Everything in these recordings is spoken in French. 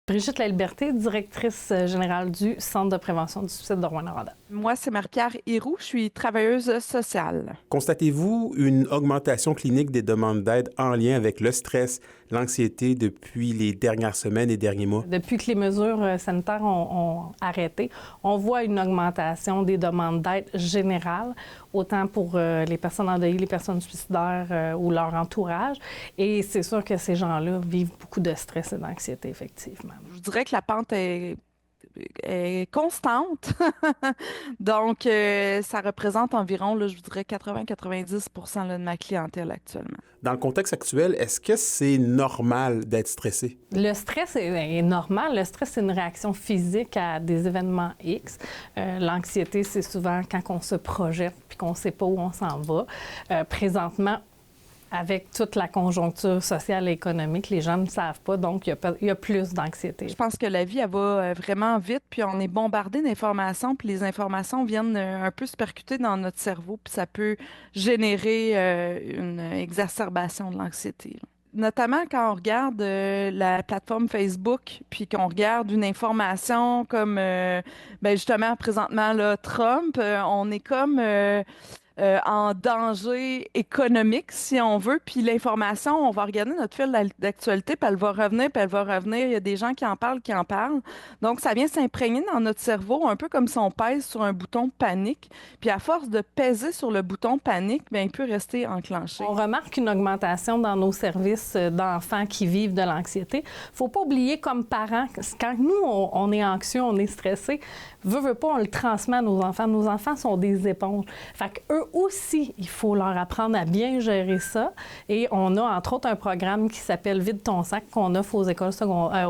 Brigitte Laliberté, directrice générale du Centre de prévention du suicide de Rouyn-Noranda. Moi, c'est Marie-Pierre Héroux, je suis travailleuse sociale. Constatez-vous une augmentation clinique des demandes d'aide en lien avec le stress, l'anxiété depuis les dernières semaines et derniers mois? Depuis que les mesures sanitaires ont arrêté, on voit une augmentation des demandes d'aide générales, autant pour les personnes endeuillées, les personnes suicidaires ou leur entourage. Et c'est sûr que ces gens-là vivent beaucoup de stress et d'anxiété, effectivement. Je dirais que la pente est constante. Donc, ça représente environ, là, je vous dirais, 80-90% de ma clientèle actuellement. Dans le contexte actuel, est-ce que c'est normal d'être stressé? Le stress est normal. Le stress, c'est une réaction physique à des événements X. L'anxiété, c'est souvent quand on se projette puis qu'on ne sait pas où on s'en va. Présentement, avec toute la conjoncture sociale et économique, les gens ne savent pas, donc il y a plus d'anxiété. Je pense que la vie, elle va vraiment vite, puis on est bombardé d'informations, puis les informations viennent un peu se percuter dans notre cerveau, puis ça peut générer une exacerbation de l'anxiété, là. Notamment quand on regarde la plateforme Facebook, puis qu'on regarde une information comme, justement, présentement, là, Trump, on est comme en danger économique, si on veut. Puis l'information, on va regarder notre fil d'actualité, puis elle va revenir, puis elle va revenir. Il y a des gens qui en parlent, qui en parlent. Donc, ça vient s'imprégner dans notre cerveau, un peu comme si on pèse sur un bouton panique. Puis à force de peser sur le bouton panique, bien, il peut rester enclenché. On remarque une augmentation dans nos services d'enfants qui vivent de l'anxiété. Faut pas oublier comme parents, quand nous, on est anxieux, on est stressé, veut pas, on le transmet à nos enfants. Nos enfants sont des éponges. Fait qu'eux aussi, il faut leur apprendre à bien gérer ça. Et on a, entre autres, un programme qui s'appelle Vide ton sac qu'on offre aux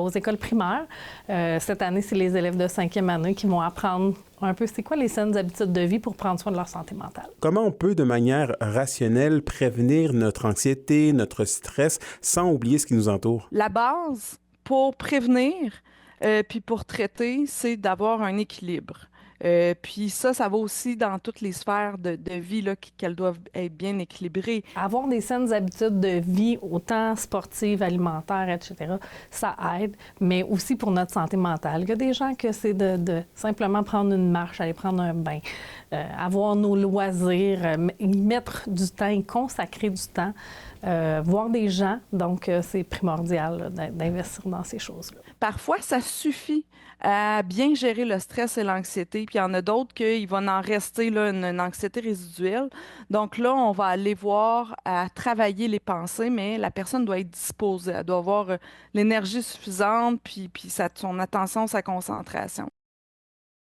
écoles primaires. Cette année, c'est les élèves de 5e année qui vont apprendre un peu c'est quoi les saines habitudes de vie pour prendre soin de leur santé mentale. Comment on peut, de manière rationnelle, prévenir notre anxiété, notre stress, sans oublier ce qui nous entoure? La base pour prévenir, puis pour traiter, c'est d'avoir un équilibre. Puis ça va aussi dans toutes les sphères de vie là, qu'elles doivent être bien équilibrées. Avoir des saines habitudes de vie, autant sportives, alimentaires, etc., ça aide, mais aussi pour notre santé mentale. Il y a des gens que c'est de simplement prendre une marche, aller prendre un bain, avoir nos loisirs, mettre du temps, y consacrer du temps, voir des gens. Donc, c'est primordial là, d'investir dans ces choses-là. Parfois, ça suffit à bien gérer le stress et l'anxiété. Puis il y en a d'autres qu'il va en rester là, une anxiété résiduelle. Donc là, on va aller voir à travailler les pensées, mais la personne doit être disposée. Elle doit avoir l'énergie suffisante, puis son attention, sa concentration.